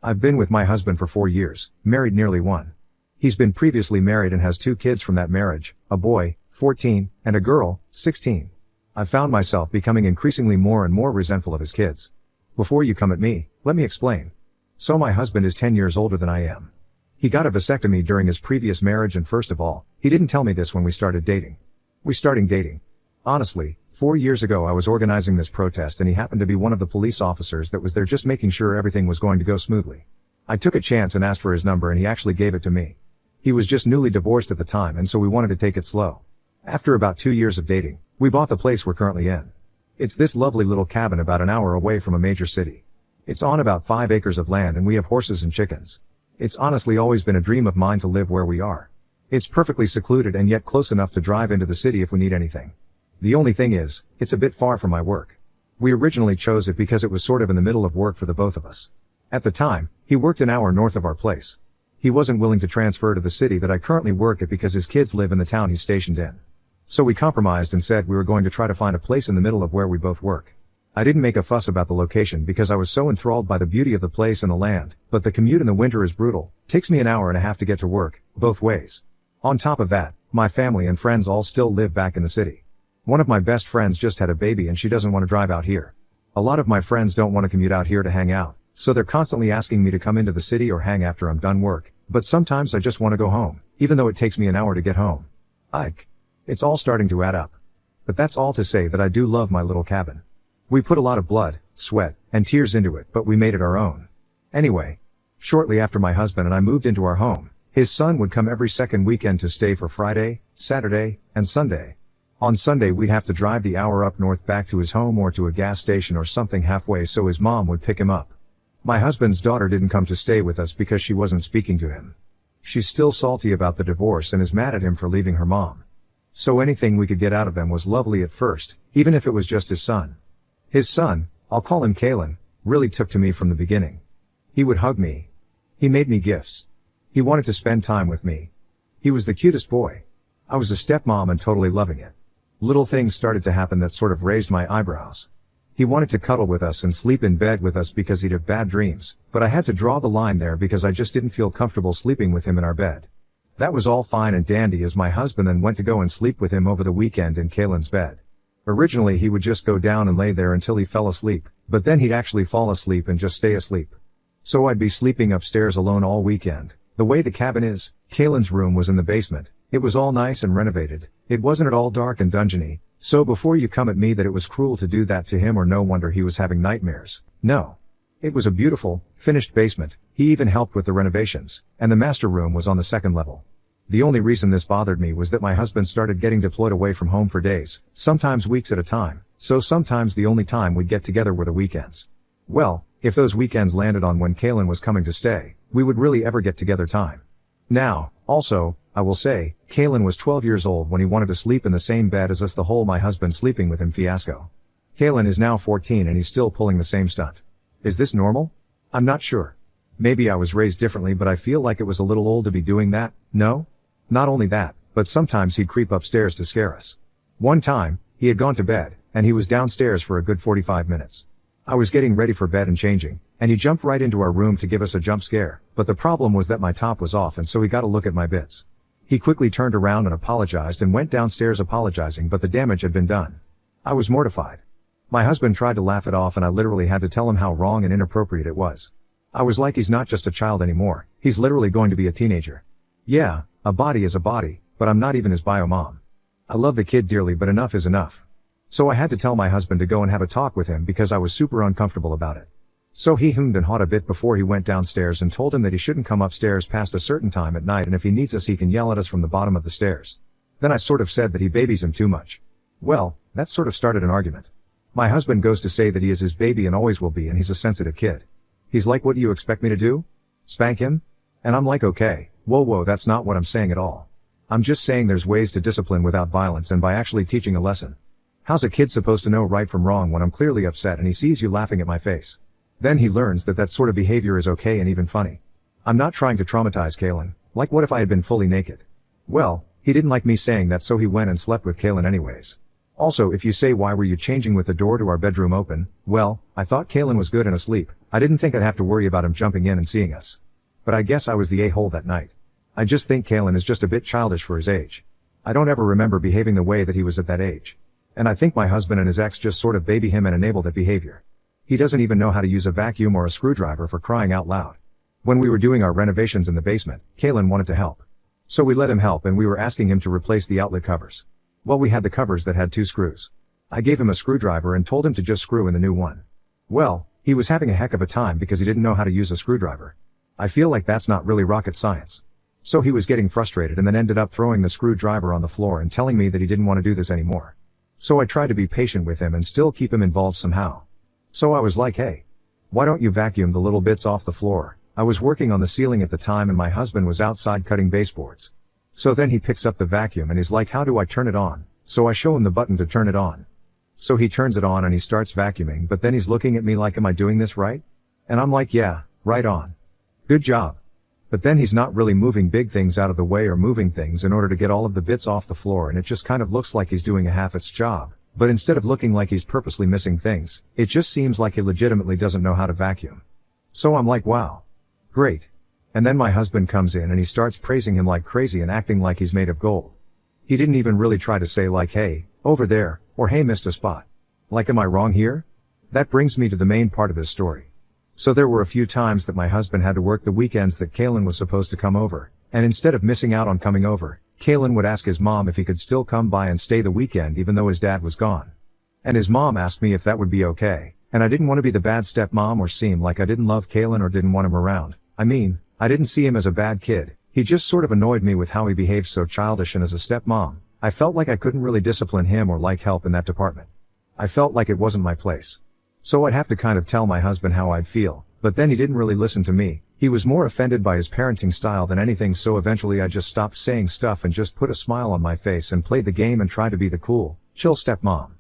I've been with my husband for 4 years, married nearly 1. He's been previously married and has 2 kids from that marriage, a boy, 14, and a girl, 16. I've found myself becoming increasingly more and more resentful of his kids. Before you come at me, let me explain. So my husband is 10 years older than I am. He got a vasectomy during his previous marriage, and first of all, he didn't tell me this when we started dating. We started dating. Honestly, 4 years ago I was organizing this protest and he happened to be one of the police officers that was there just making sure everything was going to go smoothly. I took a chance and asked for his number and he actually gave it to me. He was just newly divorced at the time and so we wanted to take it slow. After about 2 years of dating, we bought the place we're currently in. It's this lovely little cabin about an hour away from a major city. It's on about 5 acres of land and we have horses and chickens. It's honestly always been a dream of mine to live where we are. It's perfectly secluded and yet close enough to drive into the city if we need anything. The only thing is, it's a bit far from my work. We originally chose it because it was sort of in the middle of work for the both of us. At the time, he worked an hour north of our place. He wasn't willing to transfer to the city that I currently work at because his kids live in the town he's stationed in. So we compromised and said we were going to try to find a place in the middle of where we both work. I didn't make a fuss about the location because I was so enthralled by the beauty of the place and the land, but the commute in the winter is brutal. Takes me an hour and a half to get to work, both ways. On top of that, my family and friends all still live back in the city. One of my best friends just had a baby and she doesn't want to drive out here. A lot of my friends don't want to commute out here to hang out, so they're constantly asking me to come into the city or hang after I'm done work, but sometimes I just want to go home, even though it takes me an hour to get home. It's all starting to add up. But that's all to say that I do love my little cabin. We put a lot of blood, sweat, and tears into it, but we made it our own. Anyway, shortly after my husband and I moved into our home, his son would come every second weekend to stay for Friday, Saturday, and Sunday. On Sunday we'd have to drive the hour up north back to his home or to a gas station or something halfway so his mom would pick him up. My husband's daughter didn't come to stay with us because she wasn't speaking to him. She's still salty about the divorce and is mad at him for leaving her mom. So anything we could get out of them was lovely at first, even if it was just his son. His son, I'll call him Kalen, really took to me from the beginning. He would hug me. He made me gifts. He wanted to spend time with me. He was the cutest boy. I was a stepmom and totally loving it. Little things started to happen that sort of raised my eyebrows. He wanted to cuddle with us and sleep in bed with us because he'd have bad dreams, but I had to draw the line there because I just didn't feel comfortable sleeping with him in our bed. That was all fine and dandy as my husband then went to go and sleep with him over the weekend in Kalen's bed. Originally he would just go down and lay there until he fell asleep, but then he'd actually fall asleep and just stay asleep. So I'd be sleeping upstairs alone all weekend. The way the cabin is, Kalen's room was in the basement. It was all nice and renovated. It wasn't at all dark and dungeony, so before you come at me that it was cruel to do that to him or no wonder he was having nightmares. No. It was a beautiful, finished basement. He even helped with the renovations, and the master room was on the 2nd level. The only reason this bothered me was that my husband started getting deployed away from home for days, sometimes weeks at a time, so sometimes the only time we'd get together were the weekends. Well, if those weekends landed on when Kalen was coming to stay, we would really ever get together time. Now, also, I will say, Kalen was 12 years old when he wanted to sleep in the same bed as us, the whole my husband sleeping with him fiasco. Kalen is now 14 and he's still pulling the same stunt. Is this normal? I'm not sure. Maybe I was raised differently, but I feel like it was a little old to be doing that. No? Not only that, but sometimes he'd creep upstairs to scare us. One time, he had gone to bed, and he was downstairs for a good 45 minutes. I was getting ready for bed and changing, and he jumped right into our room to give us a jump scare, but the problem was that my top was off and so he got a look at my bits. He quickly turned around and apologized and went downstairs apologizing, but the damage had been done. I was mortified. My husband tried to laugh it off and I literally had to tell him how wrong and inappropriate it was. I was like, he's not just a child anymore, he's literally going to be a teenager. Yeah, a body is a body, but I'm not even his bio mom. I love the kid dearly, but enough is enough. So I had to tell my husband to go and have a talk with him because I was super uncomfortable about it. So he hemmed and hawed a bit before he went downstairs and told him that he shouldn't come upstairs past a certain time at night, and if he needs us he can yell at us from the bottom of the stairs. Then I sort of said that he babies him too much. Well, that sort of started an argument. My husband goes to say that he is his baby and always will be and he's a sensitive kid. He's like, what do you expect me to do? Spank him? And I'm like, okay, whoa, that's not what I'm saying at all. I'm just saying there's ways to discipline without violence and by actually teaching a lesson. How's a kid supposed to know right from wrong when I'm clearly upset and he sees you laughing at my face? Then he learns that that sort of behavior is okay and even funny. I'm not trying to traumatize Kalen, like what if I had been fully naked? Well, he didn't like me saying that, so he went and slept with Kalen anyways. Also, if you say why were you changing with the door to our bedroom open, well, I thought Kalen was good and asleep. I didn't think I'd have to worry about him jumping in and seeing us. But I guess I was the a-hole that night. I just think Kalen is just a bit childish for his age. I don't ever remember behaving the way that he was at that age. And I think my husband and his ex just sort of baby him and enable that behavior. He doesn't even know how to use a vacuum or a screwdriver for crying out loud. When we were doing our renovations in the basement, Kalen wanted to help. So we let him help and we were asking him to replace the outlet covers. Well, we had the covers that had 2 screws. I gave him a screwdriver and told him to just screw in the new one. Well, he was having a heck of a time because he didn't know how to use a screwdriver. I feel like that's not really rocket science. So he was getting frustrated and then ended up throwing the screwdriver on the floor and telling me that he didn't want to do this anymore. So I tried to be patient with him and still keep him involved somehow. So I was like, hey, why don't you vacuum the little bits off the floor? I was working on the ceiling at the time and my husband was outside cutting baseboards. So then he picks up the vacuum and he's like, how do I turn it on? So I show him the button to turn it on. So he turns it on and he starts vacuuming, but then he's looking at me like, am I doing this right? And I'm like, yeah, right on. Good job. But then he's not really moving big things out of the way or moving things in order to get all of the bits off the floor, and it just kind of looks like he's doing a half its job. But instead of looking like he's purposely missing things, it just seems like he legitimately doesn't know how to vacuum. So I'm like, wow. Great. And then my husband comes in and he starts praising him like crazy and acting like he's made of gold. He didn't even really try to say like, hey, over there, or hey, missed a spot. Like, am I wrong here? That brings me to the main part of this story. So there were a few times that my husband had to work the weekends that Kalen was supposed to come over, and instead of missing out on coming over, Kalen would ask his mom if he could still come by and stay the weekend even though his dad was gone. And his mom asked me if that would be okay, and I didn't want to be the bad stepmom or seem like I didn't love Kalen or didn't want him around. I mean, I didn't see him as a bad kid, he just sort of annoyed me with how he behaved so childish, and as a stepmom, I felt like I couldn't really discipline him or like help in that department. I felt like it wasn't my place. So I'd have to kind of tell my husband how I'd feel, but then he didn't really listen to me. He was more offended by his parenting style than anything, so eventually I just stopped saying stuff and just put a smile on my face and played the game and tried to be the cool, chill stepmom.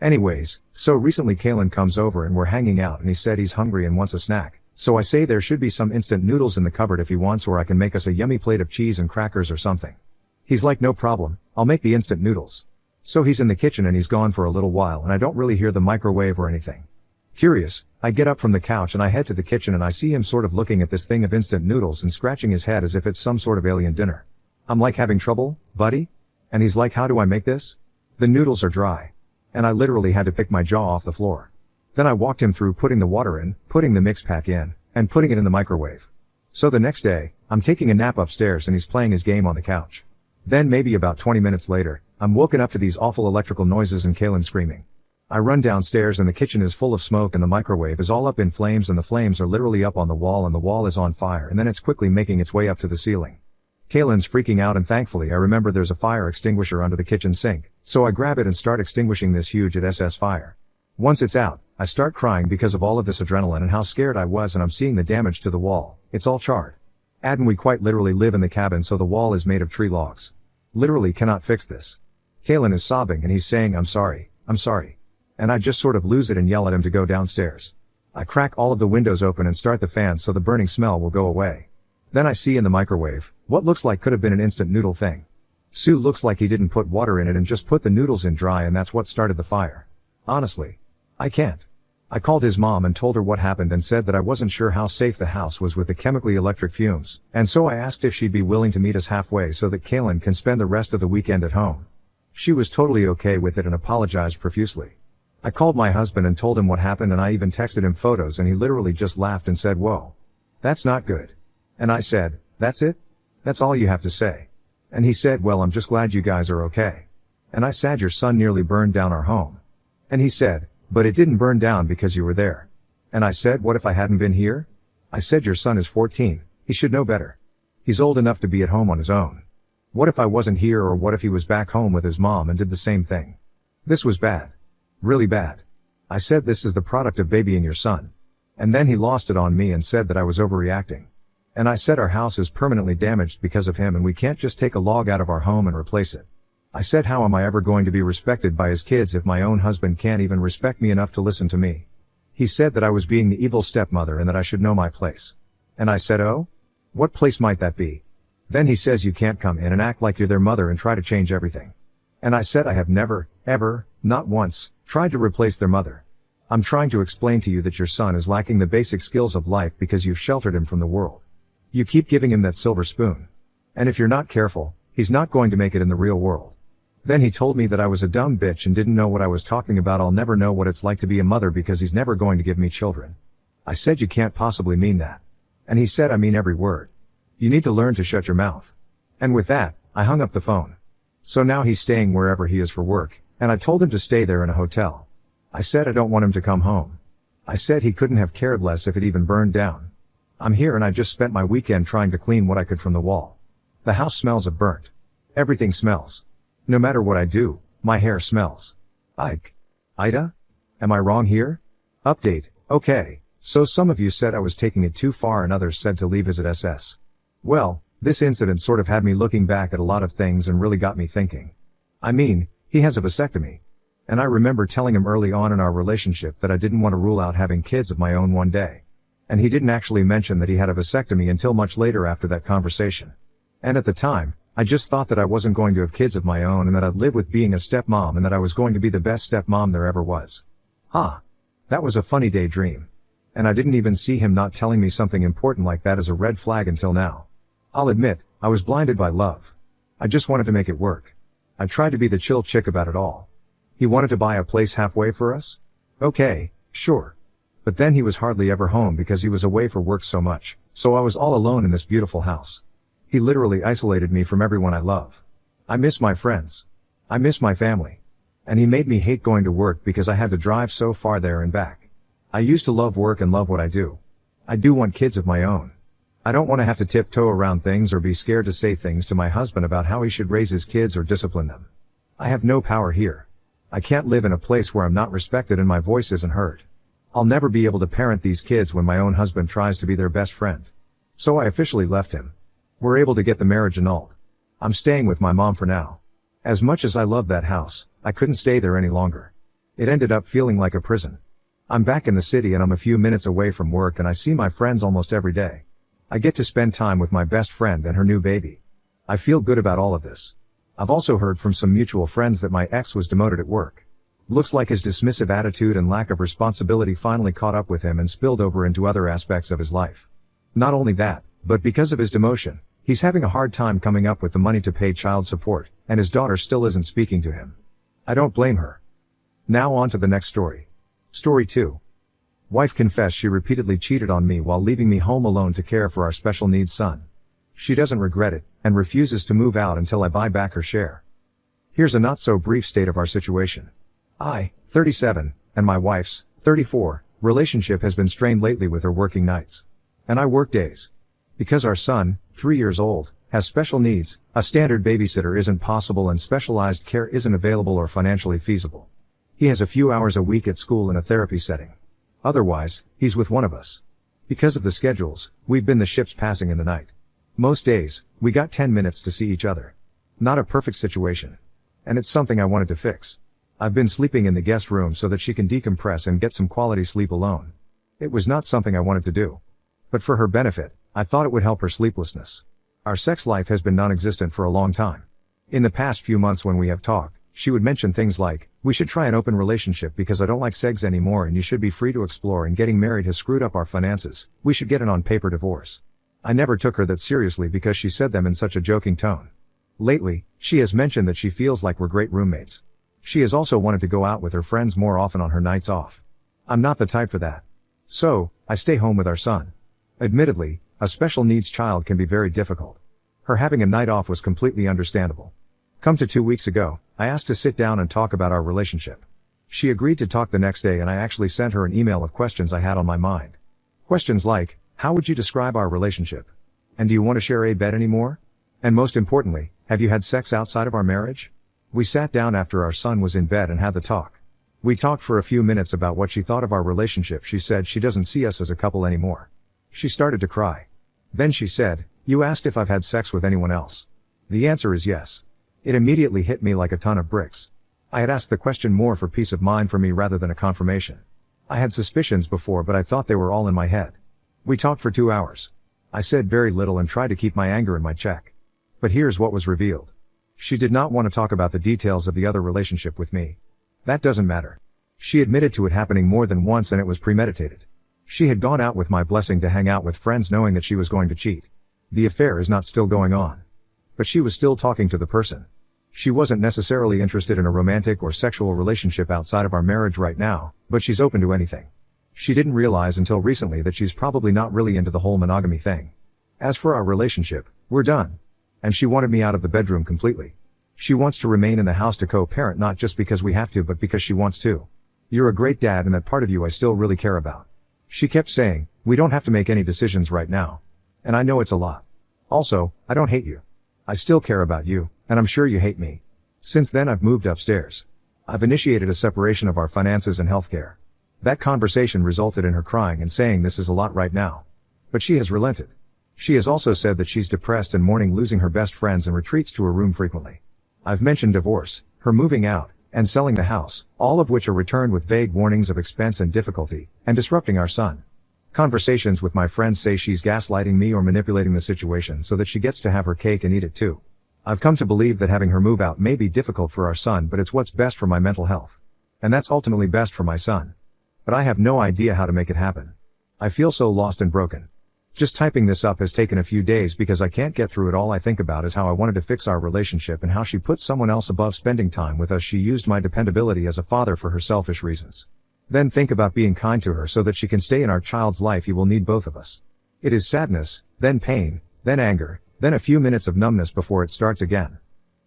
Anyways, so recently Kalen comes over and we're hanging out and he said he's hungry and wants a snack. So I say there should be some instant noodles in the cupboard if he wants, or I can make us a yummy plate of cheese and crackers or something. He's like, no problem, I'll make the instant noodles. So he's in the kitchen and he's gone for a little while and I don't really hear the microwave or anything. Curious, I get up from the couch and I head to the kitchen and I see him sort of looking at this thing of instant noodles and scratching his head as if it's some sort of alien dinner. I'm like, having trouble, buddy? And he's like, how do I make this? The noodles are dry. And I literally had to pick my jaw off the floor. Then I walked him through putting the water in, putting the mix pack in, and putting it in the microwave. So the next day, I'm taking a nap upstairs and he's playing his game on the couch. Then maybe about 20 minutes later, I'm woken up to these awful electrical noises and Kalen screaming. I run downstairs and the kitchen is full of smoke and the microwave is all up in flames and the flames are literally up on the wall and the wall is on fire and then it's quickly making its way up to the ceiling. Kalen's freaking out and thankfully I remember there's a fire extinguisher under the kitchen sink, so I grab it and start extinguishing this huge SS fire. Once it's out, I start crying because of all of this adrenaline and how scared I was, and I'm seeing the damage to the wall. It's all charred. And we quite literally live in the cabin, so the wall is made of tree logs. Literally cannot fix this. Kalen is sobbing and he's saying, I'm sorry. And I just sort of lose it and yell at him to go downstairs. I crack all of the windows open and start the fan so the burning smell will go away. Then I see in the microwave, what looks like could have been an instant noodle thing. Sue looks like he didn't put water in it and just put the noodles in dry, and that's what started the fire. Honestly, I can't. I called his mom and told her what happened and said that I wasn't sure how safe the house was with the chemically electric fumes, and so I asked if she'd be willing to meet us halfway so that Kalen can spend the rest of the weekend at home. She was totally okay with it and apologized profusely. I called my husband and told him what happened, and I even texted him photos, and he literally just laughed and said, whoa. That's not good. And I said, that's it? That's all you have to say? And he said, well, I'm just glad you guys are okay. And I said, your son nearly burned down our home. And he said, but it didn't burn down because you were there. And I said, what if I hadn't been here? I said, your son is 14, he should know better. He's old enough to be at home on his own. What if I wasn't here, or what if he was back home with his mom and did the same thing? This was bad. Really bad. I said, this is the product of babying your son. And then he lost it on me and said that I was overreacting. And I said, our house is permanently damaged because of him and we can't just take a log out of our home and replace it. I said, how am I ever going to be respected by his kids if my own husband can't even respect me enough to listen to me? He said that I was being the evil stepmother and that I should know my place. And I said, oh? What place might that be? Then he says, you can't come in and act like you're their mother and try to change everything. And I said, I have never, ever, Not once, tried to replace their mother. I'm trying to explain to you that your son is lacking the basic skills of life because you've sheltered him from the world. You keep giving him that silver spoon. And if you're not careful, he's not going to make it in the real world. Then he told me that I was a dumb bitch and didn't know what I was talking about. I'll never know what it's like to be a mother because he's never going to give me children. I said, you can't possibly mean that. And he said, I mean every word. You need to learn to shut your mouth. And with that, I hung up the phone. So now he's staying wherever he is for work, and I told him to stay there in a hotel. I said I don't want him to come home. I said he couldn't have cared less if it even burned down. I'm here and I just spent my weekend trying to clean what I could from the wall. The house smells of burnt. Everything smells. No matter what I do, my hair smells. Ike. Ida? Am I wrong here? Update. Okay, so some of you said I was taking it too far and others said to leave visit SS. Well, this incident sort of had me looking back at a lot of things and really got me thinking. I mean, he has a vasectomy. And I remember telling him early on in our relationship that I didn't want to rule out having kids of my own one day. And he didn't actually mention that he had a vasectomy until much later after that conversation. And at the time, I just thought that I wasn't going to have kids of my own and that I'd live with being a stepmom and that I was going to be the best stepmom there ever was. That was a funny daydream. And I didn't even see him not telling me something important like that as a red flag until now. I'll admit, I was blinded by love. I just wanted to make it work. I tried to be the chill chick about it all. He wanted to buy a place halfway for us? Okay, sure. But then he was hardly ever home because he was away for work so much, so I was all alone in this beautiful house. He literally isolated me from everyone I love. I miss my friends. I miss my family. And he made me hate going to work because I had to drive so far there and back. I used to love work and love what I do. I do want kids of my own. I don't want to have to tiptoe around things or be scared to say things to my husband about how he should raise his kids or discipline them. I have no power here. I can't live in a place where I'm not respected and my voice isn't heard. I'll never be able to parent these kids when my own husband tries to be their best friend. So I officially left him. We're able to get the marriage annulled. I'm staying with my mom for now. As much as I love that house, I couldn't stay there any longer. It ended up feeling like a prison. I'm back in the city and I'm a few minutes away from work and I see my friends almost every day. I get to spend time with my best friend and her new baby. I feel good about all of this. I've also heard from some mutual friends that my ex was demoted at work. Looks like his dismissive attitude and lack of responsibility finally caught up with him and spilled over into other aspects of his life. Not only that, but because of his demotion, he's having a hard time coming up with the money to pay child support, and his daughter still isn't speaking to him. I don't blame her. Now on to the next story. Story 2. Wife confessed she repeatedly cheated on me while leaving me home alone to care for our special needs son. She doesn't regret it, and refuses to move out until I buy back her share. Here's a not so brief state of our situation. I, 37, and my wife's, 34, relationship has been strained lately with her working nights. And I work days. Because our son, 3 years old, has special needs, a standard babysitter isn't possible and specialized care isn't available or financially feasible. He has a few hours a week at school in a therapy setting. Otherwise, he's with one of us. Because of the schedules, we've been the ships passing in the night. Most days, we got 10 minutes to see each other. Not a perfect situation. And it's something I wanted to fix. I've been sleeping in the guest room so that she can decompress and get some quality sleep alone. It was not something I wanted to do. But for her benefit, I thought it would help her sleeplessness. Our sex life has been non-existent for a long time. In the past few months when we have talked, she would mention things like, we should try an open relationship because I don't like sex anymore and you should be free to explore and getting married has screwed up our finances, we should get an on-paper divorce. I never took her that seriously because she said them in such a joking tone. Lately, she has mentioned that she feels like we're great roommates. She has also wanted to go out with her friends more often on her nights off. I'm not the type for that. So, I stay home with our son. Admittedly, a special needs child can be very difficult. Her having a night off was completely understandable. Come to 2 weeks ago, I asked to sit down and talk about our relationship. She agreed to talk the next day and I actually sent her an email of questions I had on my mind. Questions like, how would you describe our relationship? And do you want to share a bed anymore? And most importantly, have you had sex outside of our marriage? We sat down after our son was in bed and had the talk. We talked for a few minutes about what she thought of our relationship. She said she doesn't see us as a couple anymore. She started to cry. Then she said, you asked if I've had sex with anyone else. The answer is yes. It immediately hit me like a ton of bricks. I had asked the question more for peace of mind for me rather than a confirmation. I had suspicions before but I thought they were all in my head. We talked for 2 hours. I said very little and tried to keep my anger in my check. But here's what was revealed. She did not want to talk about the details of the other relationship with me. That doesn't matter. She admitted to it happening more than once and it was premeditated. She had gone out with my blessing to hang out with friends knowing that she was going to cheat. The affair is not still going on. But she was still talking to the person. She wasn't necessarily interested in a romantic or sexual relationship outside of our marriage right now, but she's open to anything. She didn't realize until recently that she's probably not really into the whole monogamy thing. As for our relationship, we're done. And she wanted me out of the bedroom completely. She wants to remain in the house to co-parent not just because we have to but because she wants to. You're a great dad and that part of you I still really care about. She kept saying, we don't have to make any decisions right now. And I know it's a lot. Also, I don't hate you. I still care about you, and I'm sure you hate me. Since then I've moved upstairs. I've initiated a separation of our finances and healthcare. That conversation resulted in her crying and saying this is a lot right now. But she has relented. She has also said that she's depressed and mourning losing her best friends and retreats to her room frequently. I've mentioned divorce, her moving out, and selling the house, all of which are returned with vague warnings of expense and difficulty, and disrupting our son. Conversations with my friends say she's gaslighting me or manipulating the situation so that she gets to have her cake and eat it too. I've come to believe that having her move out may be difficult for our son but it's what's best for my mental health. And that's ultimately best for my son. But I have no idea how to make it happen. I feel so lost and broken. Just typing this up has taken a few days because I can't get through it. All I think about is how I wanted to fix our relationship and how she put someone else above spending time with us. She used my dependability as a father for her selfish reasons. Then think about being kind to her so that she can stay in our child's life. You will need both of us. It is sadness, then pain, then anger, then a few minutes of numbness before it starts again.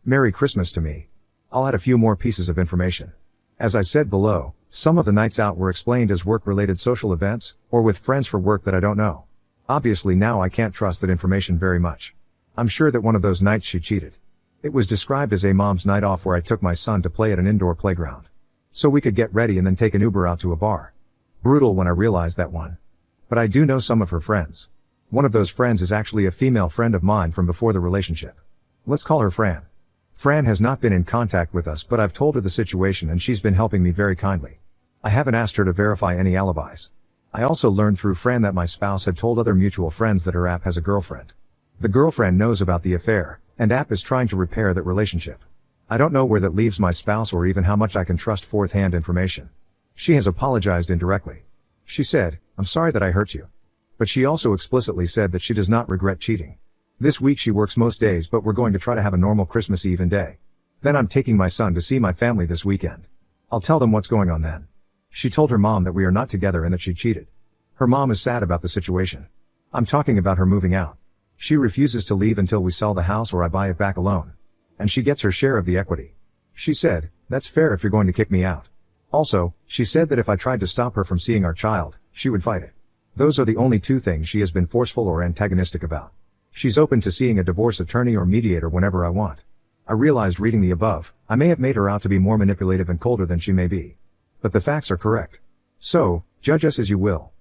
Merry Christmas to me. I'll add a few more pieces of information. As I said below, some of the nights out were explained as work-related social events, or with friends for work that I don't know. Obviously now I can't trust that information very much. I'm sure that one of those nights she cheated. It was described as a mom's night off where I took my son to play at an indoor playground. So we could get ready and then take an Uber out to a bar. Brutal when I realized that one. But I do know some of her friends. One of those friends is actually a female friend of mine from before the relationship. Let's call her Fran. Fran has not been in contact with us but I've told her the situation and she's been helping me very kindly. I haven't asked her to verify any alibis. I also learned through Fran that my spouse had told other mutual friends that her app has a girlfriend. The girlfriend knows about the affair, and app is trying to repair that relationship. I don't know where that leaves my spouse or even how much I can trust fourth-hand information. She has apologized indirectly. She said, I'm sorry that I hurt you. But she also explicitly said that she does not regret cheating. This week she works most days but we're going to try to have a normal Christmas Eve and day. Then I'm taking my son to see my family this weekend. I'll tell them what's going on then. She told her mom that we are not together and that she cheated. Her mom is sad about the situation. I'm talking about her moving out. She refuses to leave until we sell the house or I buy it back alone. And she gets her share of the equity. She said, that's fair if you're going to kick me out. Also, she said that if I tried to stop her from seeing our child, she would fight it. Those are the only two things she has been forceful or antagonistic about. She's open to seeing a divorce attorney or mediator whenever I want. I realized reading the above, I may have made her out to be more manipulative and colder than she may be. But the facts are correct. So, judge us as you will.